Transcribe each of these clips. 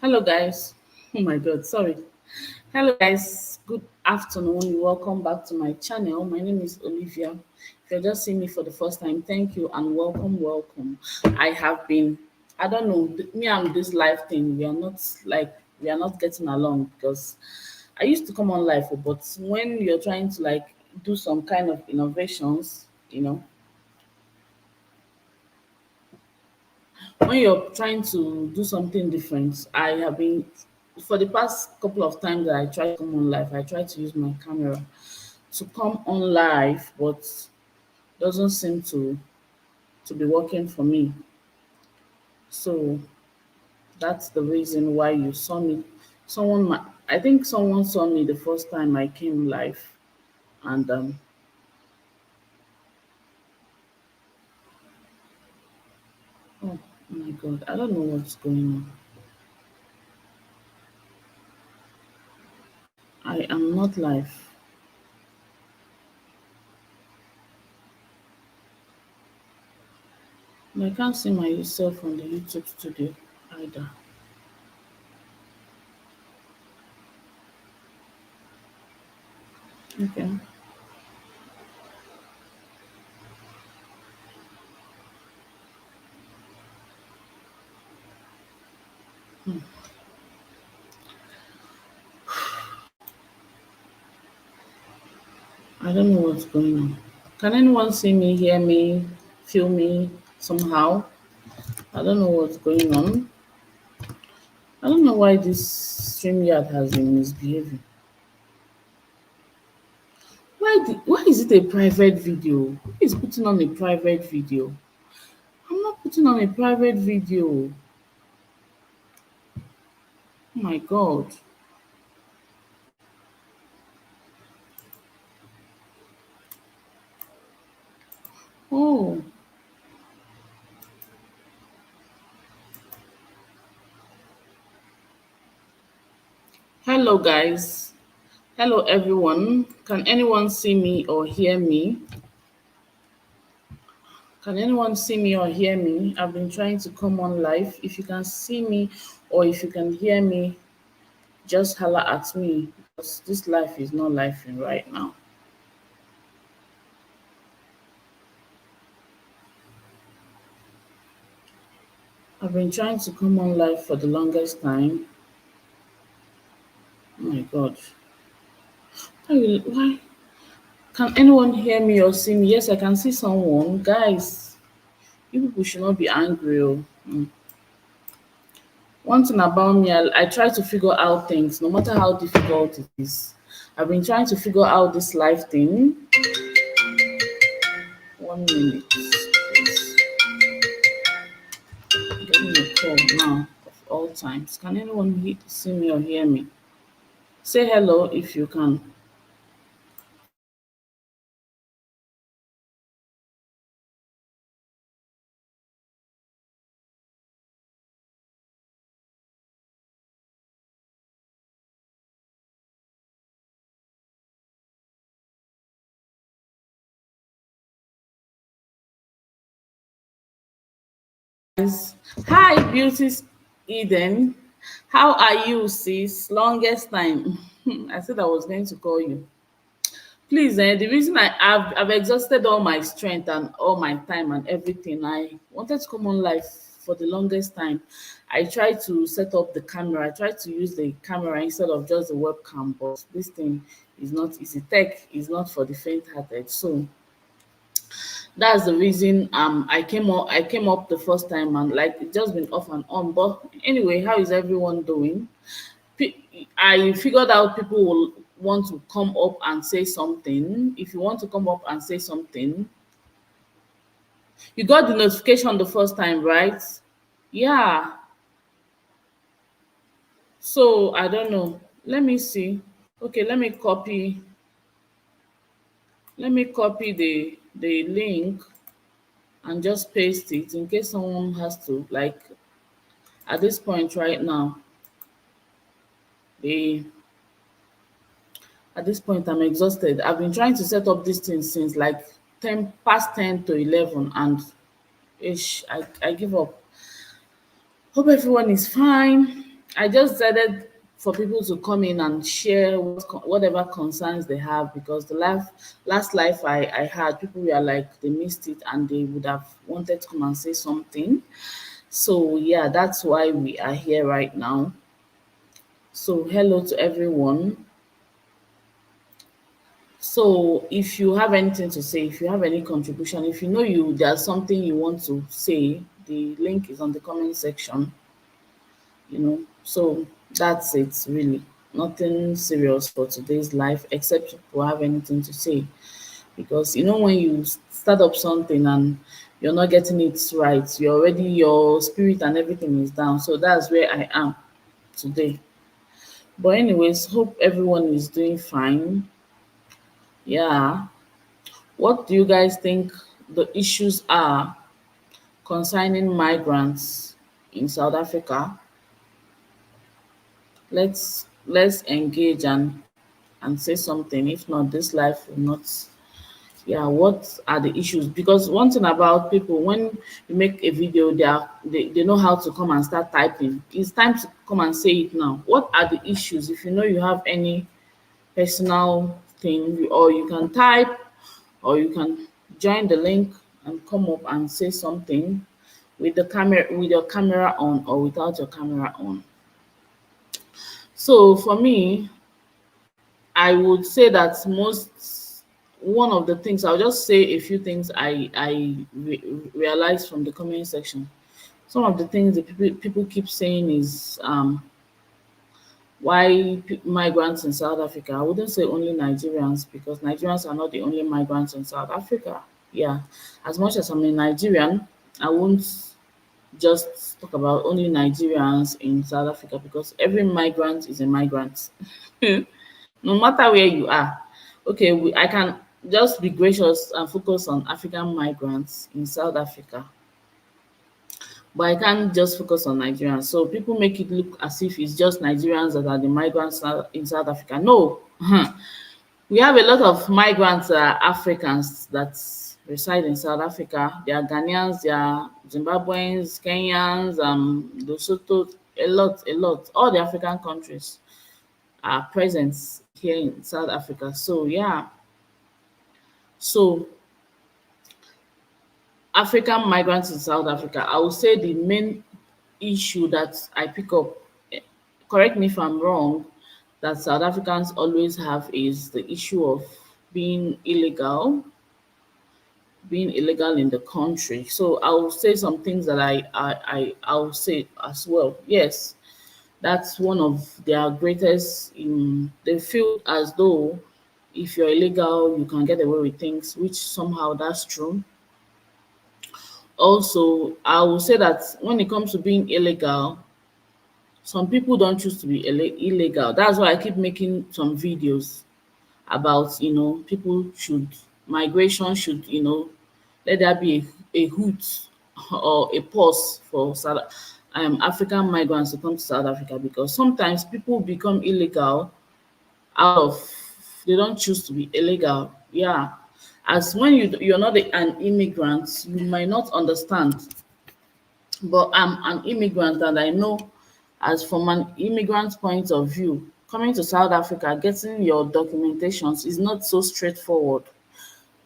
Hello, guys. Oh my God, sorry. Hello, guys. Good afternoon. Welcome back to my channel. My name is Olivia. If you're just seeing me for the first time, thank you and welcome, welcome. I have been, I don't know, me and this life thing, we are not getting along because I used to come on live, but when you're trying to do some kind of innovations, when you're trying to do something different, I have been for the past couple of times that I tried to come on live, I tried to use my camera to come on live, but doesn't seem to be working for me. So that's the reason why you saw me. I think someone saw me the first time I came live, and oh my God, I don't know what's going on. I am not live. And I can't see myself on the YouTube studio either. Okay. I don't know what's going on. Can anyone see me, hear me, feel me somehow? I don't know what's going on. I don't know why this StreamYard has been misbehaving. Why is it a private video? Who is putting on a private video? I'm not putting on a private video. Oh my God. Oh, hello guys. Hello everyone. Can anyone see me or hear me? Can anyone see me or hear me? I've been trying to come on live. If you can see me or if you can hear me, just holler at me because this life is not lifing right now. I've been trying to come on live for the longest time. Oh my God. Why? Can anyone hear me or see me? Yes, I can see someone. Guys, you people should not be angry. Oh. One thing about me, I try to figure out things, no matter how difficult it is. I've been trying to figure out this life thing. 1 minute, please. I'm getting a call now of all times. Can anyone see me or hear me? Say hello if you can. Guys, hi, beauties Eden. How are you, sis? Longest time. I said I was going to call you. Please, the reason I've exhausted all my strength and all my time and everything. I wanted to come on live for the longest time. I tried to set up the camera. I tried to use the camera instead of just the webcam, but this thing is not easy. Tech is not for the faint-hearted. So that's the reason I came up the first time and like it's just been off and on. But anyway, how is everyone doing? I figured out people will want to come up and say something. If you want to come up and say something, you got the notification the first time, right? Yeah. So I don't know. Let me see. Okay, let me copy the link and just paste it in case someone has to like at this point right now. The At this point I'm exhausted. I've been trying to set up this thing since like 10 past 10 to 11 and ish I give up. Hope everyone is fine. I just decided for people to come in and share whatever concerns they have, because the last life I had, people were like they missed it and they would have wanted to come and say something. So yeah, that's why we are here right now. So hello to everyone. So if you have anything to say, if you have any contribution, if you know there's something you want to say, the link is on the comment section. So that's it really. Nothing serious for today's life, except people have anything to say. Because when you start up something and you're not getting it right, your spirit and everything is down. So that's where I am today. But anyways, hope everyone is doing fine. Yeah. What do you guys think the issues are concerning migrants in South Africa? Let's engage and say something. If not, this life will not. Yeah, what are the issues? Because one thing about people, when you make a video, they know how to come and start typing. It's time to come and say it now. What are the issues? If you know you have any personal thing, or you can type, or you can join the link and come up and say something with your camera on or without your camera on. So for me, I would say that one of the things, I'll just say a few things realized from the comment section. Some of the things that people keep saying is why migrants in South Africa. I wouldn't say only Nigerians, because Nigerians are not the only migrants in South Africa. Yeah, as much as I'm a Nigerian, I won't just talk about only Nigerians in South Africa, because every migrant is a migrant. No matter where you are. Okay, I can just be gracious and focus on African migrants in South Africa, but I can't just focus on Nigerians. So people make it look as if it's just Nigerians that are the migrants in South Africa. No, we have a lot of migrants, Africans that reside in South Africa. They are Ghanaians, they are Zimbabweans, Kenyans, Lesotho, a lot. All the African countries are present here in South Africa. So yeah, so African migrants in South Africa, I would say the main issue that I pick up, eh, correct me if I'm wrong, that South Africans always have is the issue of being illegal, being illegal in the country. So I will say some things that I'll say as well. Yes, that's one of their greatest. They feel as though if you're illegal, you can get away with things, which somehow that's true. Also, I will say that when it comes to being illegal, some people don't choose to be illegal. That's why I keep making some videos about, people should, migration should, let there be a hoot or a pause for African migrants to come to South Africa, because sometimes people become illegal out of, they don't choose to be illegal. Yeah. As when you're not an immigrant, you might not understand, but I'm an immigrant and I know, as from an immigrant point of view, coming to South Africa, getting your documentations is not so straightforward.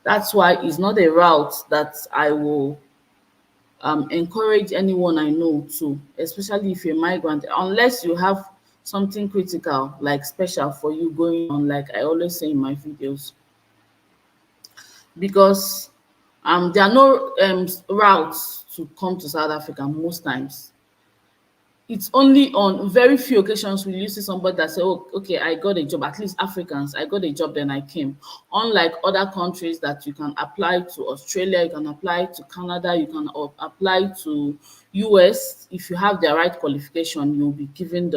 That's why it's not a route that I will encourage anyone I know to, especially if you're a migrant, unless you have something critical, like special for you going on, like I always say in my videos. Because there are no routes to come to South Africa most times. It's only on very few occasions will you see somebody that say, oh, okay, I got a job. At least Africans, I got a job, then I came. Unlike other countries that you can apply to, Australia, you can apply to Canada, you can apply to US. If you have the right qualification, you'll be given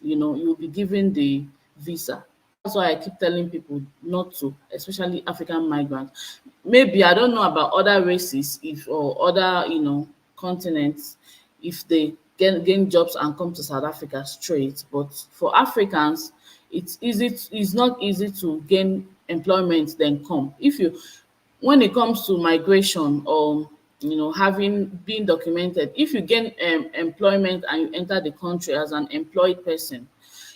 you'll be given the visa. That's why I keep telling people not to, especially African migrants. Maybe I don't know about other races, if or other continents, if they gain jobs and come to South Africa straight. But for Africans, it's not easy to gain employment then come. If you When it comes to migration or having been documented. If you gain employment and you enter the country as an employed person,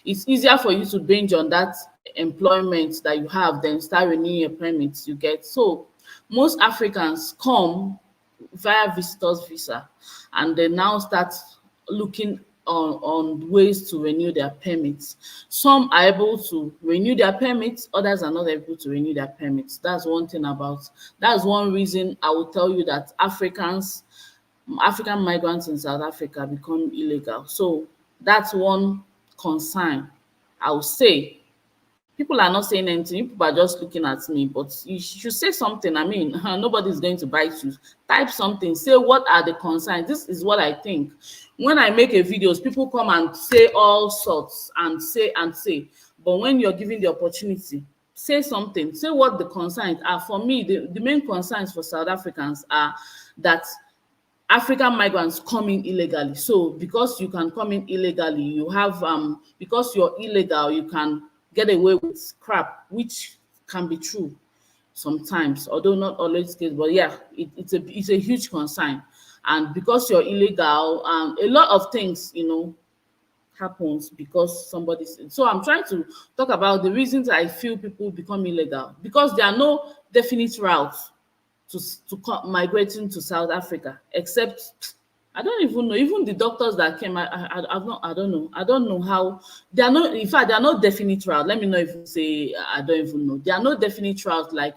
it's easier for you to binge on that employment that you have, then start renewing your permits you get. So most Africans come via visitors visa, and they now start looking on ways to renew their permits. Some are able to renew their permits, others are not able to renew their permits. That's one reason I will tell you that African migrants in South Africa become illegal. So that's one concern I would say. People are not saying anything. People are just looking at me, but you should say something. I mean, nobody's going to bite you. Type something. Say what are the concerns. This is what I think. When I make a videos, people come and say all sorts and say and say. But when you're given the opportunity, say something. Say what the concerns are. For me, the main concerns for South Africans are that African migrants come in illegally. So because you can come in illegally, you have because you're illegal, you can get away with crap, which can be true sometimes, although not always the case. But yeah, it's a huge concern. And because you're illegal, a lot of things, happens because somebody's. So I'm trying to talk about the reasons I feel people become illegal, because there are no definite routes migrating to South Africa, except I don't even know. Even the doctors that came, I've not. I don't know. I don't know how. There are no. In fact, there are no definite routes. Let me not even say I don't even know. There are no definite routes like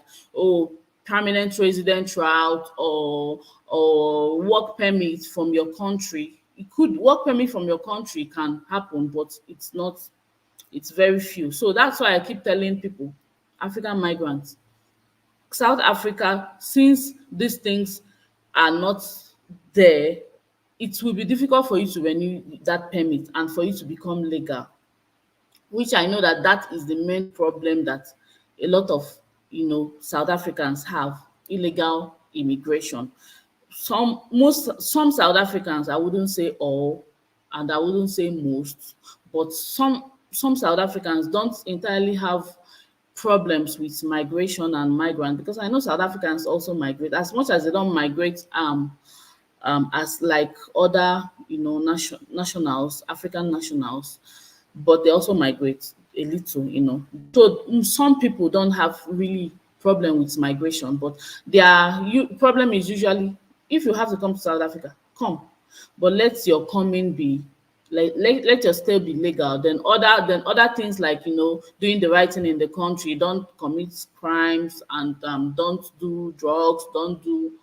permanent resident route or work permit from your country. It could work permit from your country can happen, but it's not. It's very few. So that's why I keep telling people, African migrants, South Africa, since these things are not there, it will be difficult for you to renew that permit and for you to become legal, which I know that is the main problem that a lot of South Africans have: illegal immigration. Some South Africans, I wouldn't say all, and I wouldn't say most, but some South Africans don't entirely have problems with migration and migrant, because I know South Africans also migrate, as much as they don't migrate as like other nationals, African nationals, but they also migrate a little. So some people don't have really problem with migration, but problem is usually, if you have to come to South Africa, come, but let your coming be let your stay be legal. Then other things like doing the right thing in the country, don't commit crimes, and don't do drugs, don't do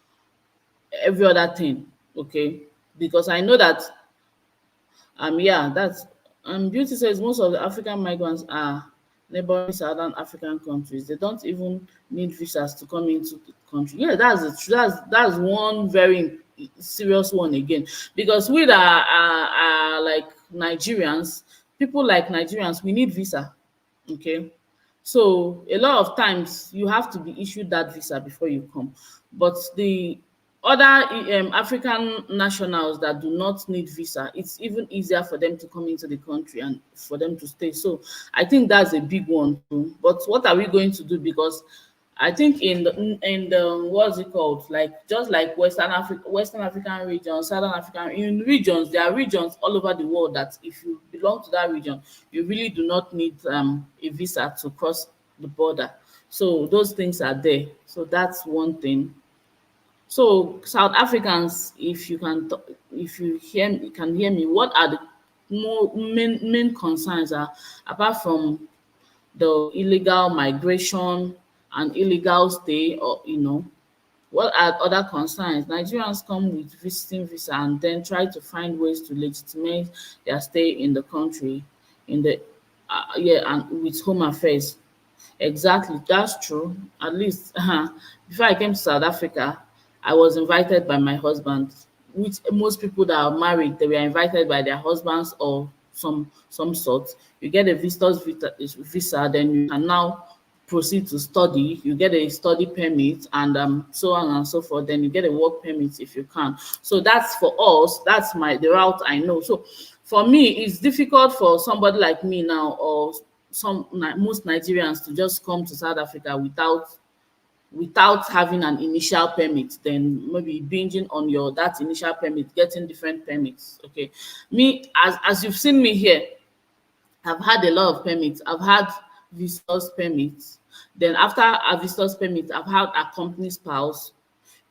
every other thing. Okay, because I know that yeah, that's Beauty says most of the African migrants are neighboring Southern African countries. They don't even need visas to come into the country. Yeah, that's one very serious one again. Because we that are like Nigerians, people like Nigerians, we need visa. Okay. So a lot of times you have to be issued that visa before you come. But the other African nationals that do not need visa, it's even easier for them to come into the country and for them to stay. So I think that's a big one too. But what are we going to do? Because I think in the what's it called? Like just like Western African region, Southern African in regions, there are regions all over the world that if you belong to that region, you really do not need a visa to cross the border. So those things are there. So that's one thing. So South Africans, if you if you can hear me, what are the main concerns are, apart from the illegal migration and illegal stay, or what are other concerns? Nigerians come with visiting visa and then try to find ways to legitimate their stay in the country, in the yeah, and with home affairs. Exactly, that's true. At least before I came to South Africa, I was invited by my husband. Which most people that are married, they were invited by their husbands or some sort. You get a visitor's visa, then you can now proceed to study. You get a study permit and so on and so forth. Then you get a work permit if you can. So that's for us. That's the route I know. So for me, it's difficult for somebody like me now, or most Nigerians, to just come to South Africa without without having an initial permit, then maybe binging on your that initial permit, getting different permits. Okay. Me, as you've seen me here, I've had a lot of permits. I've had visitors permits. Then after a visitors permit, I've had a company spouse,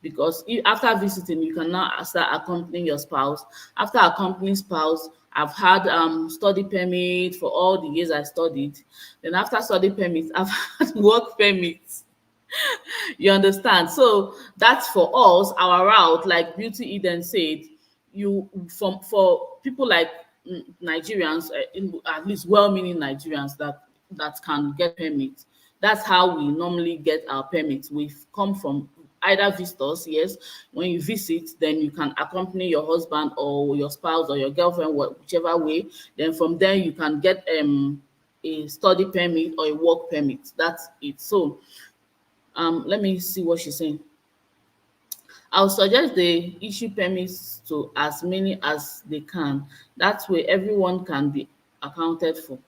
because after visiting, you can now start accompanying your spouse. After accompanying spouse, I've had study permit for all the years I studied. Then after study permit, I've had work permits. You understand? So that's for us, our route, like Beauty Eden said, you from for people like Nigerians, at least well-meaning Nigerians that can get permits. That's how we normally get our permits. We come from either visitors, yes. When you visit, then you can accompany your husband or your spouse or your girlfriend, whichever way. Then from there you can get a study permit or a work permit. That's it. So let me see what she's saying. I'll suggest they issue permits to as many as they can. That way everyone can be accounted for.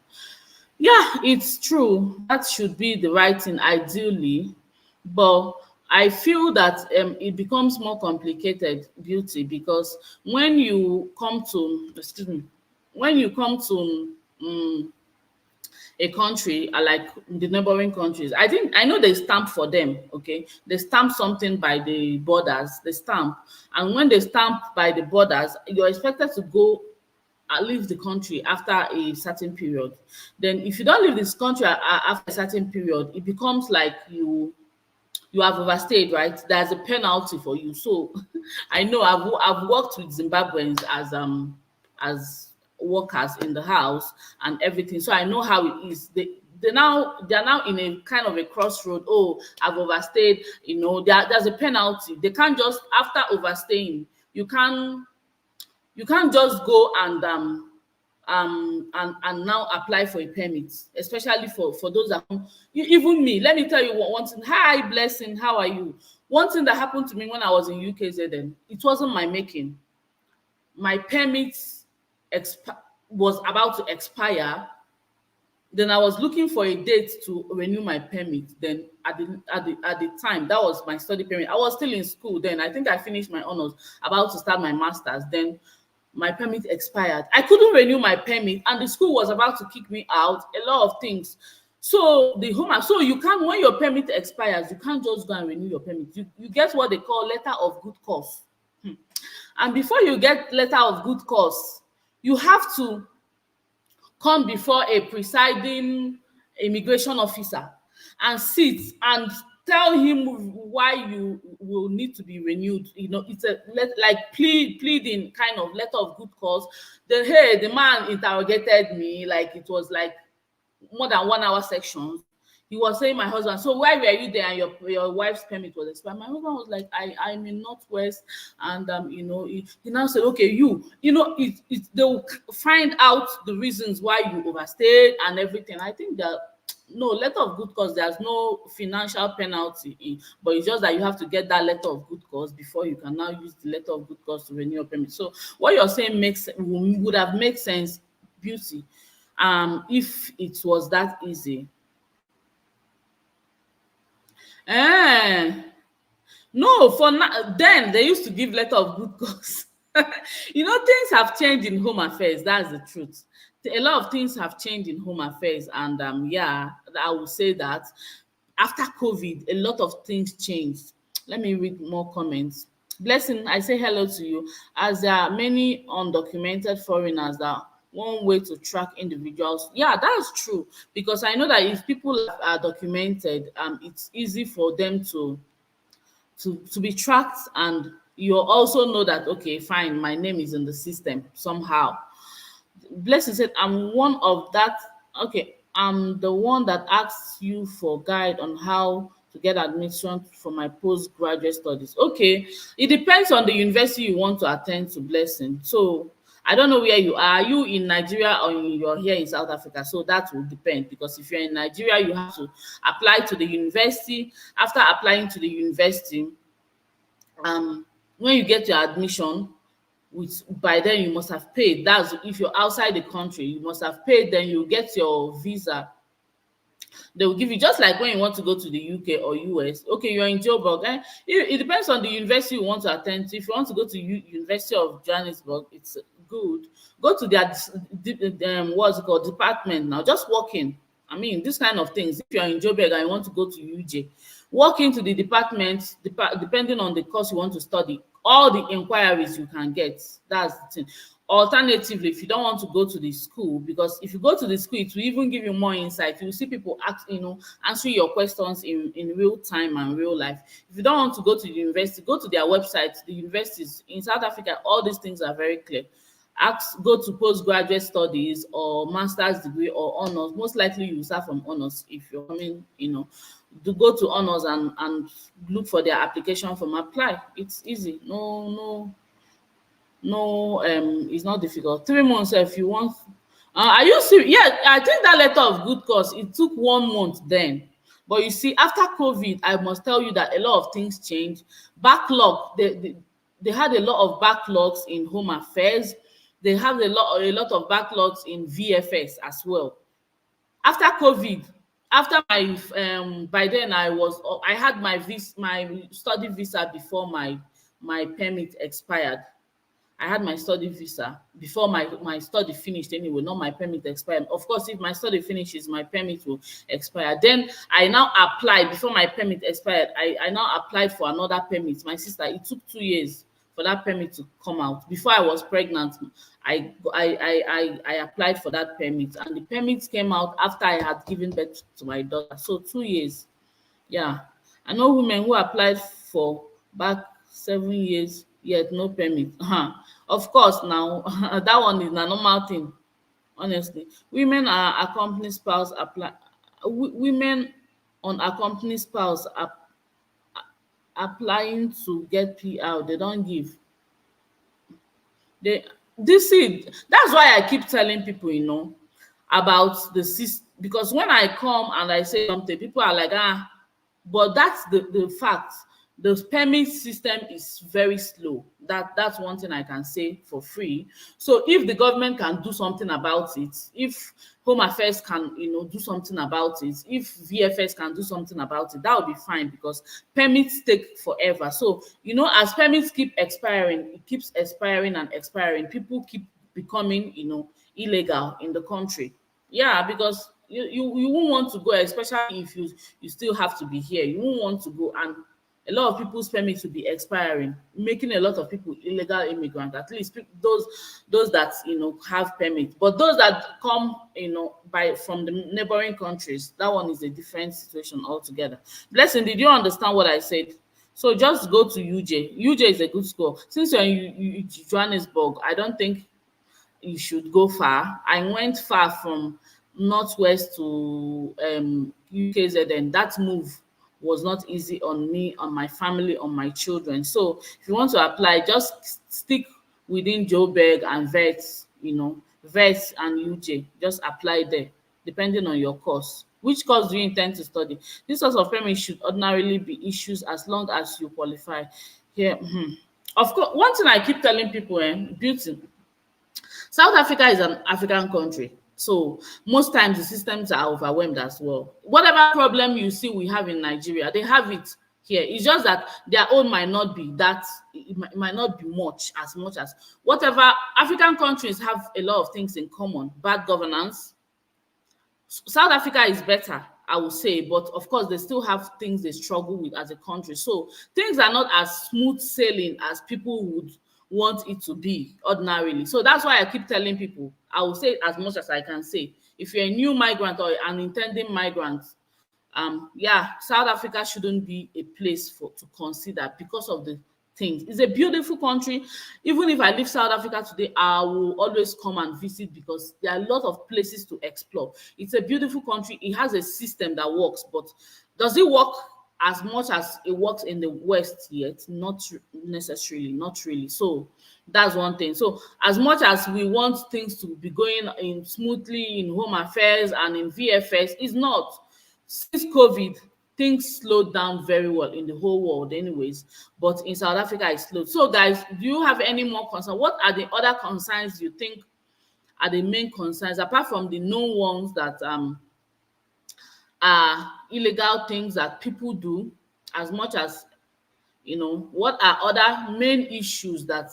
Yeah, it's true. That should be the right thing ideally, but I feel that it becomes more complicated, Beauty, because when you come to, excuse me, when you come to a country, like the neighboring countries, I know they stamp for them. Okay, they stamp something by the borders, they stamp, and when they stamp by the borders, you're expected to go leave the country after a certain period. Then if you don't leave this country after a certain period, it becomes like you have overstayed, right? There's a penalty for you. So I know I've worked with Zimbabweans as workers in the house and everything. So I know how it is. They're now in a kind of a crossroad. Oh, I've overstayed. There's a penalty. They can't just, after overstaying, you can't just go and now apply for a permit, especially for those that even me. Let me tell you one thing. Hi, Blessing, how are you? One thing that happened to me when I was in UKZN, it wasn't my making. My permit was about to expire. Then I was looking for a date to renew my permit. Then at the time, that was my study permit. I was still in school then. I think I finished my honors, about to start my master's. Then my permit expired. I couldn't renew my permit, and the school was about to kick me out. A lot of things. So so you can't, when your permit expires, you can't just go and renew your permit. You get what they call letter of good cause. And before you get letter of good cause, you have to come before a presiding immigration officer and sit and tell him why you will need to be renewed. It's like pleading kind of letter of good cause. The man interrogated me like it was like more than 1 hour sections. He was saying, my husband, so why were you there and your wife's permit was expired? My husband was like, I'm in Northwest, and he now said, okay, they'll find out the reasons why you overstayed and everything. I think that no letter of good cause, there's no financial penalty but it's just that you have to get that letter of good cause before you can now use the letter of good cause to renew your permit. So what you're saying would have made sense, Beauty, if it was that easy. Eh, no, for now, then they used to give letter of good cause. Things have changed in home affairs. That's the truth. A lot of things have changed in home affairs, and yeah, I will say that after COVID, a lot of things changed. Let me read more comments. Blessing, I say hello to you. As there are many undocumented foreigners, that one way to track individuals. Yeah, that's true, because I know that if people are documented, it's easy for them to be tracked, and you also know that, okay, fine, my name is in the system somehow. Blessing said, I'm one of that. Okay, I'm the one that asks you for guide on how to get admission for my postgraduate studies. Okay, it depends on the university you want to attend to, Blessing. So I don't know where you are. Are you in Nigeria or you're here in South Africa? So that will depend, because if you're in Nigeria, you have to apply to the university. After applying to the university, when you get your admission, by then you must have paid. That's if you're outside the country, you must have paid. Then you get your visa. They will give you, just like when you want to go to the UK or US. Okay, you're in Joburg. It depends on the university you want to attend to. If you want to go to University of Johannesburg, it's good. Go to their what's it called, department now. Just walk in. I mean, this kind of things. If you're in Joburg and you want to go to UJ, walk into the department, depending on the course you want to study, all the inquiries you can get. That's the thing. Alternatively, if you don't want to go to the school, because if you go to the school, it will even give you more insight. You will see people ask, answering your questions in real time and real life. If you don't want to go to the university, go to their website. The universities in South Africa, all these things are very clear. Go to postgraduate studies or master's degree or honors. Most likely you will start from honors if you're coming, to go to honors and look for their application form. Apply. It's easy. No, it's not difficult. 3 months if you want. Are you serious? Yeah, I think that letter of good cause, it took 1 month then. But you see, after COVID, I must tell you that a lot of things changed. Backlog, they had a lot of backlogs in home affairs. They have a lot of backlogs in VFS as well. After COVID, after my by then I had my study visa before my permit expired. I had my study visa before my study finished anyway, not my permit expired. Of course, if my study finishes, my permit will expire. Then I now applied before my permit expired. I now applied for another permit. My sister, it took 2 years for that permit to come out. Before I was pregnant, I applied for that permit, and the permit came out after I had given birth to my daughter. So 2 years. Yeah. I know women who applied for back 7 years, yet no permit. Of course, now that one is a normal thing. Honestly, women are accompanied spouse apply. Women on accompanied spouse applying to get PR, they don't give. They this is That's why I keep telling people, about the system, because when I come and I say something, people are like, but that's the fact. The permit system is very slow. That's one thing I can say for free. So if the government can do something about it, if home affairs can do something about it, if VFS can do something about it, that would be fine, because permits take forever. So as permits keep expiring, it keeps expiring and expiring, people keep becoming illegal in the country. Yeah, because you won't want to go, especially if you still have to be here. You won't want to go, and a lot of people's permits will be expiring, making a lot of people illegal immigrants. At least those that have permits, but those that come by from the neighboring countries, that one is a different situation altogether. Blessing, did you understand what I said? So just go to UJ. UJ is a good school. Since you're in Johannesburg, I don't think you should go far. I went far from northwest to UKZN. That move was not easy on me, on my family, on my children. So if you want to apply, just stick within Joburg and Vets and UJ. Just apply there, depending on your course. Which course do you intend to study? This sort of permit should ordinarily be issued as long as you qualify. Here, of course, one thing I keep telling people, beauty. South Africa is an African country, so most times the systems are overwhelmed as well. Whatever problem you see we have in Nigeria, they have it here. It's just that their own might not be that, it might not be as much as whatever. African countries have a lot of things in common. Bad governance. South Africa is better, I would say, but of course they still have things they struggle with as a country. So things are not as smooth sailing as people would want it to be ordinarily. So that's why I keep telling people, I will say as much as I can say. If you're a new migrant or an intending migrant, yeah, South Africa shouldn't be a place to consider because of the things. It's a beautiful country. Even if I leave South Africa today, I will always come and visit because there are a lot of places to explore. It's a beautiful country. It has a system that works, but does it work as much as it works in the West yet? Not necessarily, not really. So that's one thing. So as much as we want things to be going in smoothly in home affairs and in VFS, it's not. Since COVID, things slowed down very well in the whole world anyways, but in South Africa it's slowed. So guys, do you have any more concerns? What are the other concerns you think are the main concerns apart from the known ones that are illegal things that people do, as much as what are other main issues that,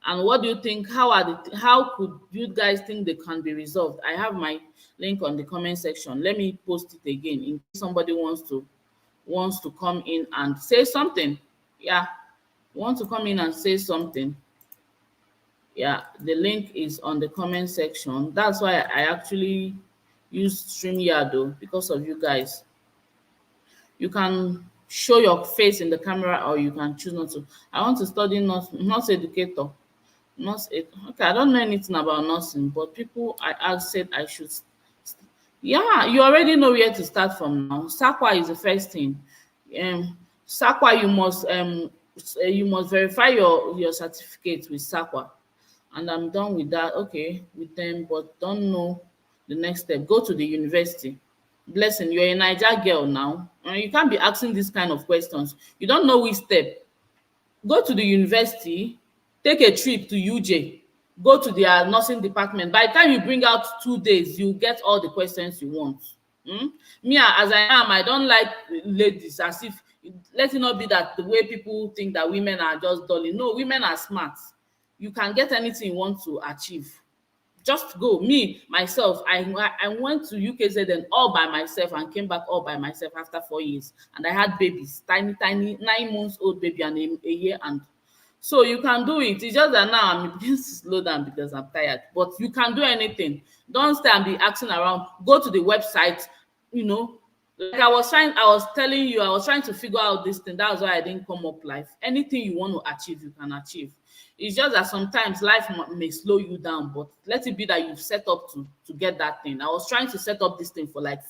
and what do you think, how could you guys think they can be resolved? I have my link on the comment section. Let me post it again in case somebody wants to come in and say something. Yeah, want to come in and say something. Yeah, the link is on the comment section. That's why I actually use StreamYard though, because of you guys. You can show your face in the camera or you can choose not to. I want to study nurse educator. Okay, I don't know anything about nursing, but people I asked said I should. Yeah, you already know where to start from now. SAQA is the first thing. SAQA, you must verify your certificate with SAQA. And I'm done with that. Okay, with them, but don't know the next step. Go to the university. Blessing, you're a Niger girl now. And you can't be asking these kind of questions. You don't know which step. Go to the university, take a trip to UJ, go to their nursing department. By the time you bring out 2 days, you get all the questions you want. Me as I am, I don't like ladies, as if, let it not be that the way people think that women are just dulling. No, women are smart. You can get anything you want to achieve. Just go. Me myself, I went to UKZN all by myself and came back all by myself after 4 years, and I had babies, tiny 9 months old baby and a year. And so you can do it. It's just that now I'm beginning to slow down because I'm tired, but you can do anything. Don't stay and be asking around. Go to the website. you know like I was telling you, I was trying to figure out this thing. That's why I didn't come up live. Anything you want to achieve, you can achieve. It's just that sometimes life may slow you down, but let it be that you've set up to get that thing. I was trying to set up this thing for like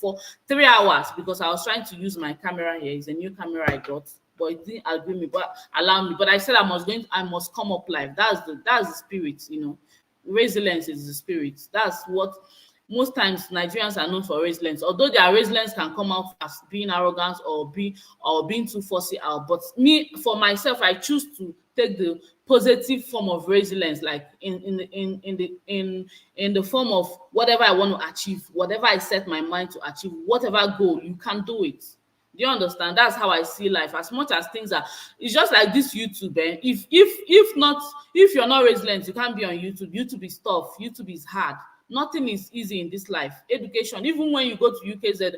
3 hours because I was trying to use my camera here. It's a new camera I got, but it didn't agree me, but allow me. But I said I must come up live. That's the spirit. Resilience is the spirit. That's what most times Nigerians are known for. Resilience, although their resilience can come out as being arrogant or being too fussy out. But me, for myself, I choose to take the positive form of resilience, like in the form of whatever I want to achieve, whatever I set my mind to achieve, whatever goal, you can do it. Do you understand? That's how I see life. As much as things are, it's just like this YouTube. If you're not resilient, you can't be on YouTube. YouTube is tough. YouTube is hard. Nothing is easy in this life. Education, even when you go to UKZ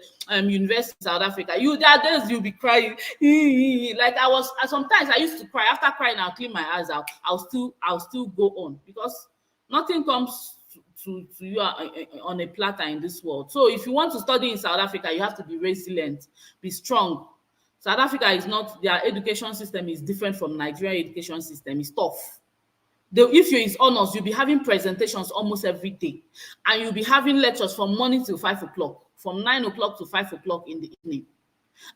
University in South Africa, there are days you'll be crying. Like sometimes I used to cry. After crying, I'll clean my eyes out. I'll still go on, because nothing comes to you on a platter in this world. So if you want to study in South Africa, you have to be resilient, be strong. South Africa is not, their education system is different from Nigerian education system. It's tough. If you're in honors, you'll be having presentations almost every day, and you'll be having lectures from morning till 5 o'clock, from 9 o'clock to 5 o'clock in the evening.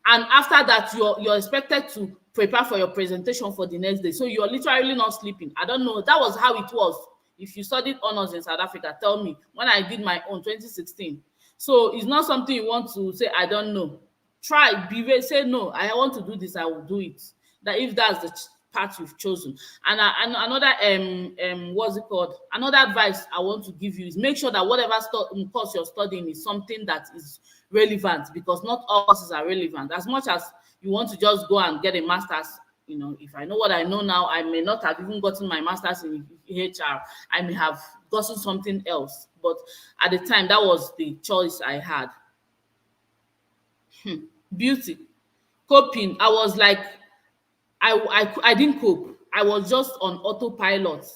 And after that, you're expected to prepare for your presentation for the next day. So you're literally not sleeping. I don't know. That was how it was. If you studied honors in South Africa, tell me. When I did my own 2016. So it's not something you want to say, I don't know. Try, say no, I want to do this, I will do it. That if that's the path you've chosen. And another what's it called? Another advice I want to give you is make sure that whatever course you're studying is something that is relevant, because not all courses are relevant. As much as you want to just go and get a master's, if I know what I know now, I may not have even gotten my master's in HR. I may have gotten something else. But at the time, that was the choice I had. Beauty. Coping. I was like, I didn't cope. I was just on autopilot,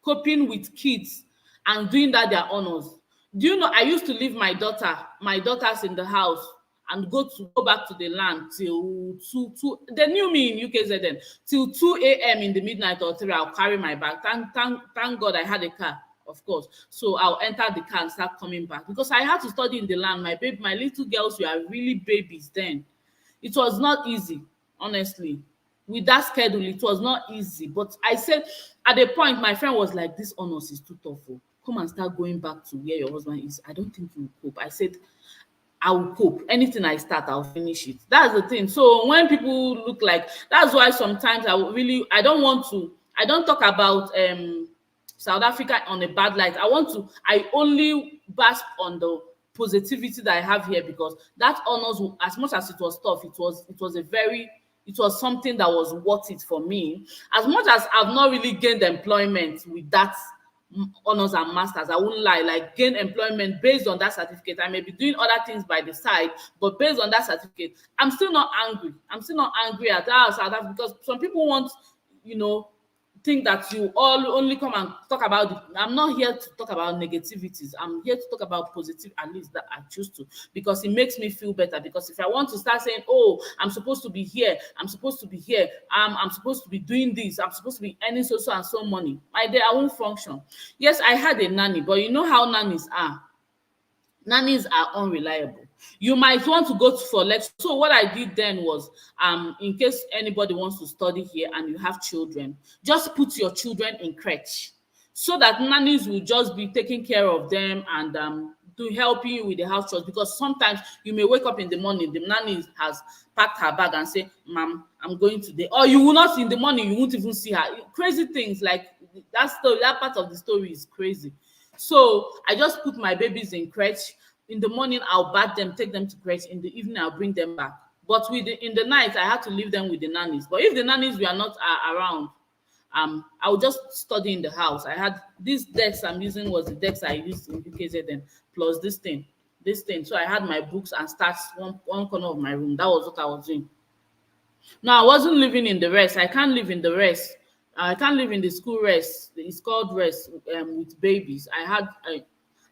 coping with kids and doing that their honors. Do you know, I used to leave my daughters in the house and go back to the land till 2. They knew me in UKZN till 2 a.m. in the midnight or 3. I'll carry my bag. Thank God I had a car, of course. So I'll enter the car and start coming back, because I had to study in the land. My little girls were really babies then. It was not easy, honestly. With that schedule, it was not easy. But I said, at a point, my friend was like, this honors is too tough. Come and start going back to where your husband is. I don't think you will cope. I said, I will cope. Anything I start, I'll finish it. That's the thing. So when people look like, that's why sometimes I don't talk about South Africa on a bad light. I only basp on the positivity that I have here, because that honors, as much as it was tough, it was a very, it was something that was worth it for me. As much as I've not really gained employment with that honors and masters, I won't lie, like gain employment based on that certificate. I may be doing other things by the side, but based on that certificate, I'm still not angry. I'm still not angry at that South Africa, because some people want, you know, think that you all only come and talk about I'm not here to talk about negativities. I'm here to talk about positive, at least that I choose to, because it makes me feel better. Because if I want to start saying, oh, I'm supposed to be here, I'm supposed to be here, I'm supposed to be doing this, I'm supposed to be earning so and so money, my day I won't function. Yes, I had a nanny, but you know how nannies are. Nannies are unreliable. You might want to go for lecture. So what I did then was, in case anybody wants to study here and you have children, just put your children in crèche, so that nannies will just be taking care of them and to helping you with the house chores. Because sometimes you may wake up in the morning, the nanny has packed her bag and say, "Ma'am, I'm going today," or you will not, in the morning you won't even see her. Crazy things like that story. That part of the story is crazy. So I just put my babies in crèche. In the morning, I'll bath them, take them to crèche. In the evening, I'll bring them back. But in the night, I had to leave them with the nannies. But if the nannies were not around, I would just study in the house. I had these decks I'm using was the decks I used in UKZN, plus this thing. So I had my books and stats one corner of my room. That was what I was doing. No, I wasn't living in the rest. I can't live in the rest. I can't live in the school rest. It's called rest, with babies. I had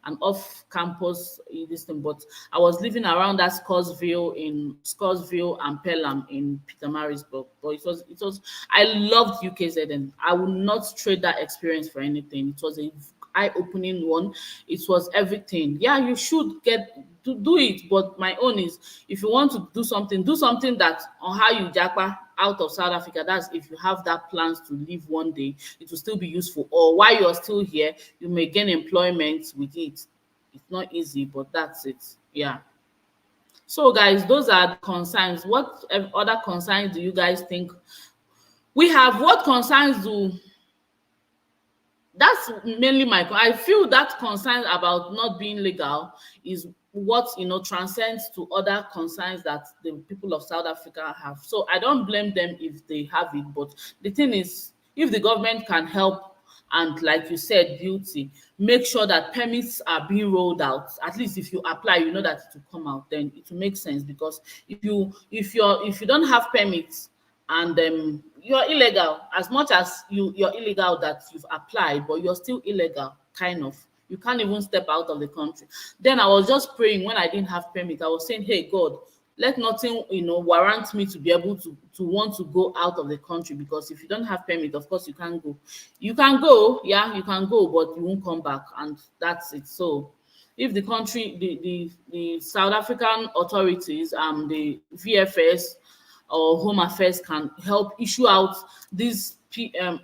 an off-campus this thing, but I was living around that Scoresville and Pelham in Peter Marisburg. But it was. I loved UKZN. I would not trade that experience for anything. It was a eye-opening one. It was everything. Yeah, you should get to do it, but my own is, if you want to do something that on how you japa out of South Africa. That's if you have that plans to leave one day, it will still be useful. Or while you're still here, you may gain employment with it. It's not easy, but that's it. Yeah. So guys, those are the concerns. What other concerns do you guys think we have? What concerns do That's mainly I feel that concern about not being legal is what transcends to other concerns that the people of South Africa have. So I don't blame them if they have it, but the thing is, if the government can help and, like you said, beauty, make sure that permits are being rolled out. At least if you apply, you know that it will come out. Then it will make sense, because if you don't have permits and you're illegal, as much as you're illegal that you've applied, but you're still illegal, kind of. You can't even step out of the country. Then I was just praying when I didn't have permit. I was saying, hey God, let nothing warrant me to be able to want to go out of the country, because if you don't have permit, of course you can't go. You can go, yeah, you can go, but you won't come back, and that's it. So if the country, the South African authorities, the VFS or Home Affairs can help issue out this PR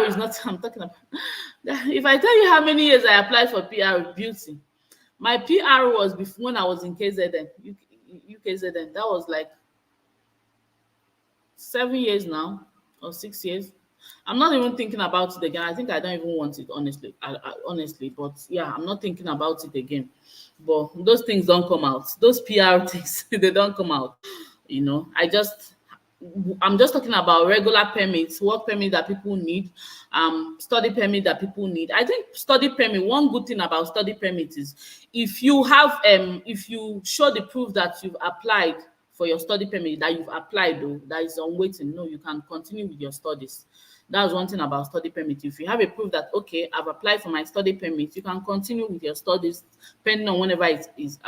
is not I'm talking about. If I tell you how many years I applied for PR beauty, my PR was before, when I was in KZN, UKZN. That was like 7 years now, or 6 years. I'm not even thinking about it again. I think I don't even want it, honestly. Honestly, but yeah, I'm not thinking about it again. But those things don't come out. Those PR things, they don't come out. I'm just talking about regular permits, work permit that people need, study permit that people need. I think study permit, one good thing about study permit is, if you show the proof that you've applied for your study permit, that you've applied though, that is on waiting, no, you can continue with your studies. That's one thing about study permit. If you have a proof that, okay, I've applied for my study permit, you can continue with your studies depending on whenever it is.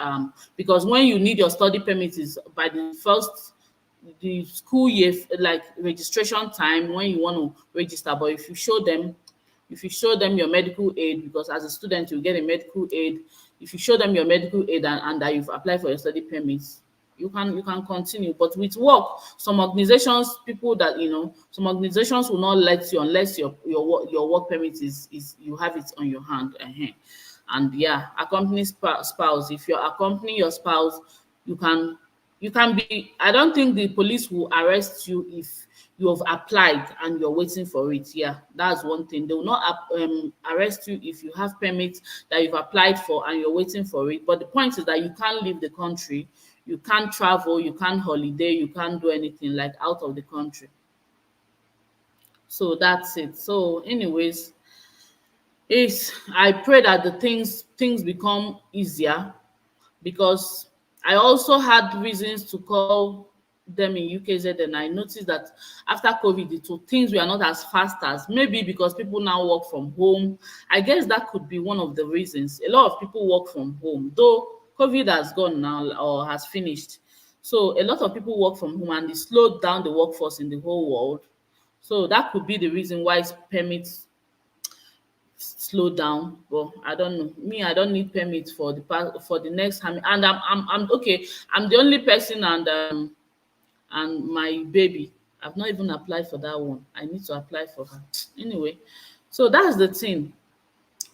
Because when you need your study permit is by the school year, like registration time, when you want to register. But if you show them your medical aid, because as a student you get a medical aid, if you show them your medical aid and that you've applied for your study permits, you can continue. But with work, some organizations will not let you unless your work permit is you have it on your hand. And yeah, accompany spouse. If you're accompanying your spouse, you can you can be, I don't think the police will arrest you if you have applied and you're waiting for it. Yeah, that's one thing. They will not arrest you if you have permits that you've applied for and you're waiting for it. But the point is that you can't leave the country, you can't travel, you can't holiday, you can't do anything like out of the country. So that's it. So anyways, is I pray that the things become easier, because I also had reasons to call them in UKZ, and I noticed that after COVID, things were not as fast, as maybe because people now work from home. I guess that could be one of the reasons. A lot of people work from home, though COVID has gone now or has finished. So a lot of people work from home and it slowed down the workforce in the whole world. So that could be the reason why permits slow down. But I don't know. Me, I don't need permits for the next time. And I'm okay. I'm the only person, and my baby. I've not even applied for that one. I need to apply for her. Anyway, so that's the thing.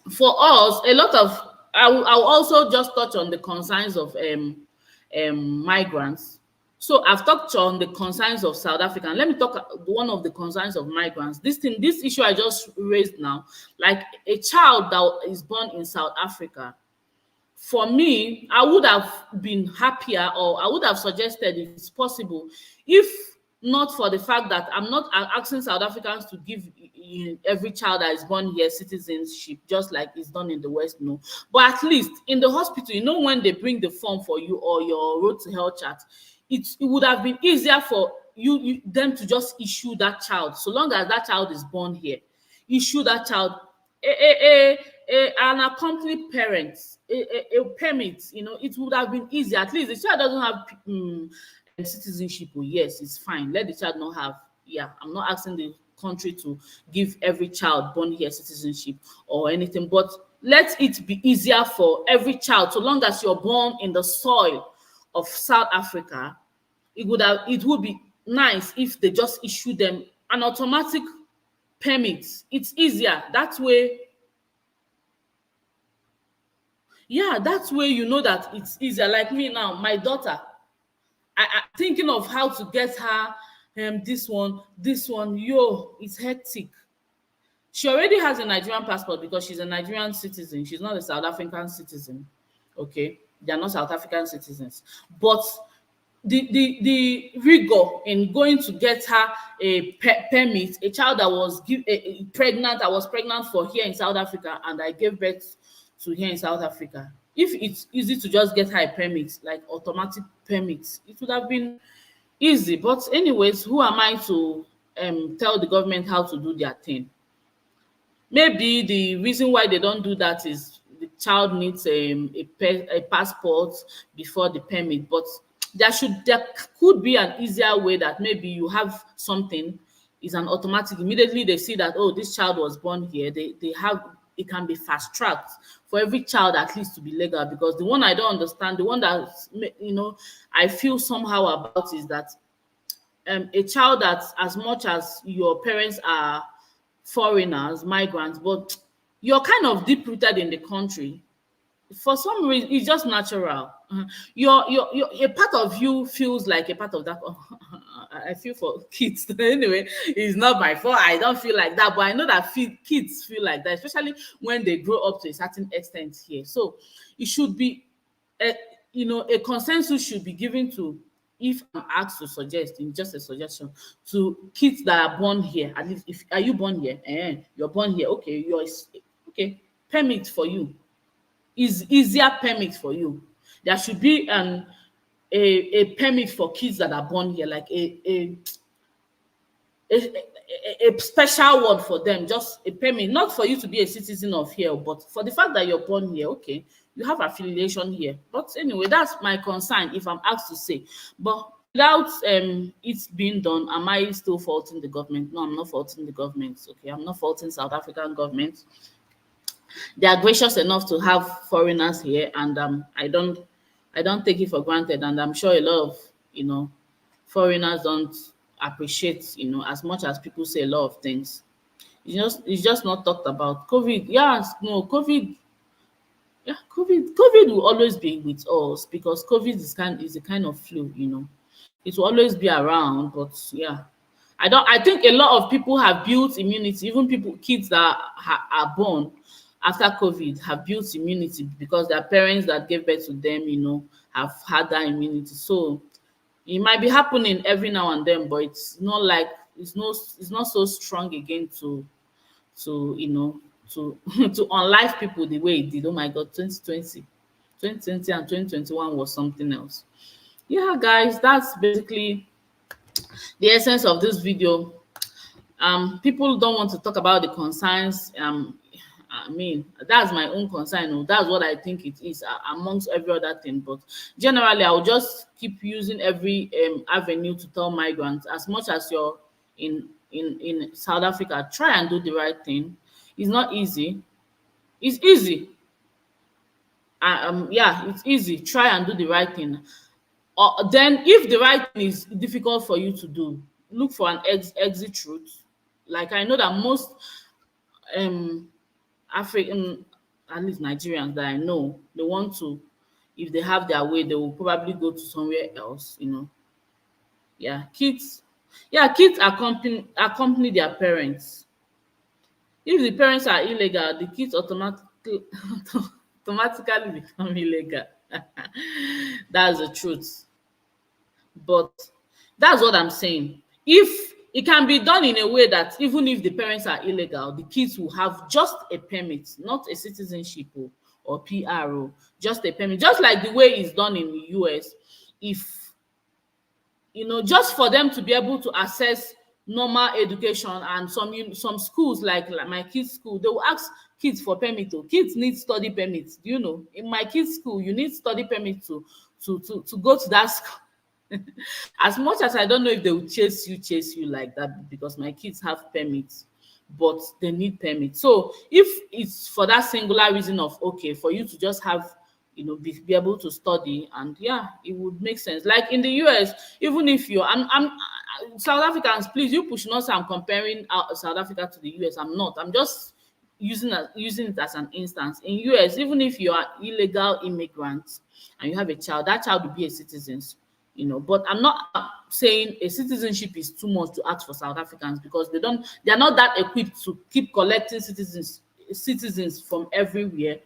For us, a lot of I'll also just touch on the concerns of migrants. So I've talked on the concerns of South Africa. And let me talk one of the concerns of migrants. This issue I just raised now, like a child that is born in South Africa, for me, I would have been happier, or I would have suggested, if it's possible, if not for the fact that I'm not asking South Africans to give every child that is born here citizenship, just like it's done in the West, no. But at least in the hospital, when they bring the form for you or your road to health chart, it would have been easier for them to just issue that child, so long as that child is born here. Issue that child an accompanied parent, a permit. It would have been easy. At least the child doesn't have citizenship. Oh, yes, it's fine. Let the child not have. Yeah, I'm not asking the country to give every child born here citizenship or anything, but let it be easier for every child, so long as you're born in the soil of South Africa. It would be nice if they just issue them an automatic permit. It's easier that way. Yeah, that's where you know that it's easier. Like me now, my daughter, I thinking of how to get her this one. Yo, it's hectic. She already has a Nigerian passport because she's a Nigerian citizen. She's not a South African citizen. Okay, they are not South African citizens. But the rigor in going to get her a permit, a child that was pregnant, I was pregnant for here in South Africa, and I gave birth to here in South Africa. If it's easy to just get her a permit, like automatic permits, it would have been easy. But anyways, who am I to tell the government how to do their thing? Maybe the reason why they don't do that is the child needs a passport before the permit. But there could be an easier way, that maybe you have something is an automatic. Immediately they see that, oh, this child was born here, they have it can be fast tracked for every child at least to be legal. Because the one I don't understand, the one that I feel somehow about, is that a child that, as much as your parents are foreigners, migrants, but you're kind of deep rooted in the country, for some reason it's just natural. Your a part of you feels like a part of that. I feel for kids. Anyway, it's not my fault. I don't feel like that, but I know that kids feel like that, especially when they grow up to a certain extent here. So it should be a consensus should be given to, if I'm asked to suggest, in just a suggestion, to kids that are born here. At least, if are you born here? You're born here. Okay, okay. Permit for you is easier. Permit for you. There should be a permit for kids that are born here, like a special word for them, just a permit, not for you to be a citizen of here, but for the fact that you're born here. Okay, you have affiliation here. But anyway, that's my concern, if I'm asked to say. But without it being done, am I still faulting the government? No, I'm not faulting the government. Okay, I'm not faulting South African government. They are gracious enough to have foreigners here, and I don't take it for granted. And I'm sure a lot of foreigners don't appreciate, as much as people say a lot of things. It's just not talked about. COVID, yes, no, COVID Yeah, COVID will always be with us because COVID is a kind of flu, you know. It will always be around, but yeah. I think a lot of people have built immunity, even people kids that are born after COVID have built immunity because their parents that gave birth to them, you know, have had that immunity. So it might be happening every now and then, but it's not like it's not so strong again to you know to to unlife people the way it did. Oh my god, 2020 and 2021 was something else. Yeah, guys, that's basically the essence of this video. People don't want to talk about the concerns. I mean, that's my own concern. Oh, that's what I think it is amongst every other thing. But generally, I will just keep using every avenue to tell migrants, as much as you're in South Africa, try and do the right thing. It's not easy. It's easy. Yeah, it's easy. Try and do the right thing. Then if the right thing is difficult for you to do, look for an exit route. Like I know that most um African, at least Nigerians that I know, they want to, if they have their way, they will probably go to somewhere else, you know. Yeah, kids accompany their parents. If the parents are illegal, the kids automatically automatically become illegal. That's the truth. But that's what I'm saying. If it can be done in a way that even if the parents are illegal, the kids will have just a permit, not a citizenship or PRO, just a permit. Just like the way it's done in the US. If you know, just for them to be able to access normal education, and some schools like my kids school, they will ask kids for permit. Oh, kids need study permits. Do you know, in my kids school you need study permit to go to that school. As much as I don't know if they will chase you like that, because my kids have permits, but they need permits. So if it's for that singular reason of, okay, for you to just have, you know, be able to study, and yeah, it would make sense. Like in the US, even if you're South Africans, please, you should not say I'm comparing South Africa to the US. I'm not. I'm just using it as an instance. In US, even if you are illegal immigrant and you have a child, that child will be a citizen, you know. But I'm not saying a citizenship is too much to ask for South Africans, because they're not that equipped to keep collecting citizens from everywhere.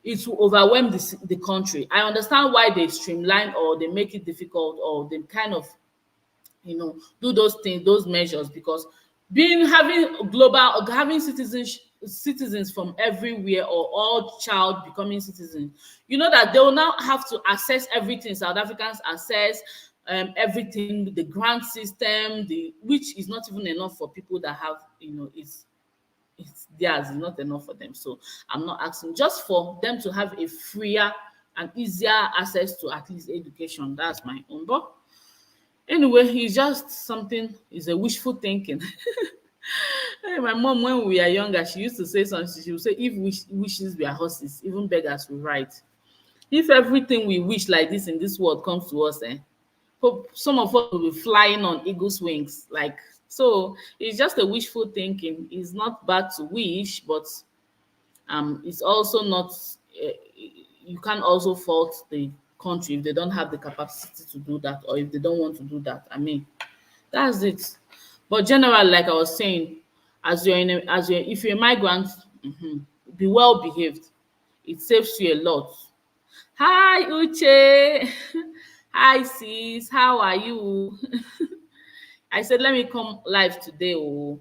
It will overwhelm the country. I understand why they streamline or they make it difficult, or they kind of, you know, do those things, those measures, because having citizens from everywhere, or all child becoming citizens, you know that they will now have to access everything. South Africans access everything, the grant system, the which is not even enough for people that have, you know, it's theirs, is not enough for them. So I'm not asking, just for them to have a freer and easier access to at least education. That's my own. But anyway, it's just something, it's a wishful thinking. Hey, my mom, when we were younger, she used to say something. She would say, if wishes were horses, even beggars will ride. If everything we wish like this in this world comes to us, hope some of us will be flying on eagle's wings. Like, so it's just a wishful thinking. It's not bad to wish, but it's also not, you can also fault the country if they don't have the capacity to do that, or if they don't want to do that. I mean, that's it. But generally, like I was saying, if you're a migrant, be well behaved. It saves you a lot. Hi Uche. Hi sis, how are you? I said let me come live today. Oh,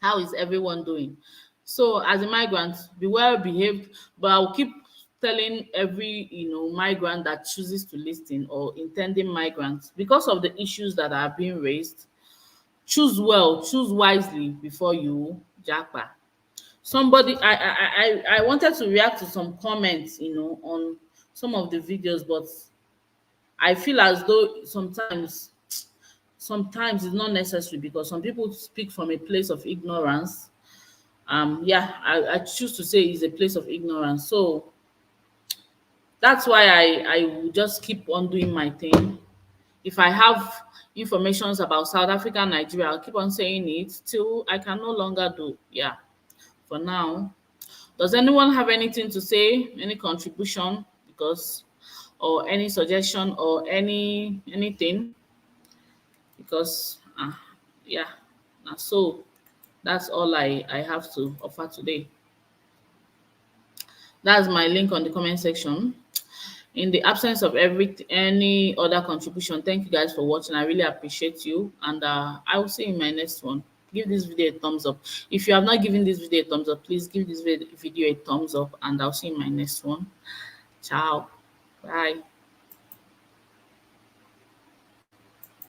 how is everyone doing? So as a migrant, be well behaved, but I'll keep telling every, you know, migrant that chooses to listen, or intending migrants, because of the issues that are being raised, choose well, choose wisely before you japa. Somebody, I wanted to react to some comments, you know, on some of the videos, but I feel as though sometimes it's not necessary, because some people speak from a place of ignorance. Yeah, I choose to say it's a place of ignorance. So that's why I will just keep on doing my thing. If I have informations about South Africa and Nigeria, I'll keep on saying it till I can no longer do. Yeah, for now. Does anyone have anything to say? Any contribution? Because or any suggestion or anything? Because yeah, so that's all I have to offer today. That's my link on the comment section. In the absence of any other contribution, thank you guys for watching. I really appreciate you, and I will see you in my next one. Give this video a thumbs up. If you have not given this video a thumbs up, please give this video a thumbs up, and I'll see you in my next one. Ciao. Bye.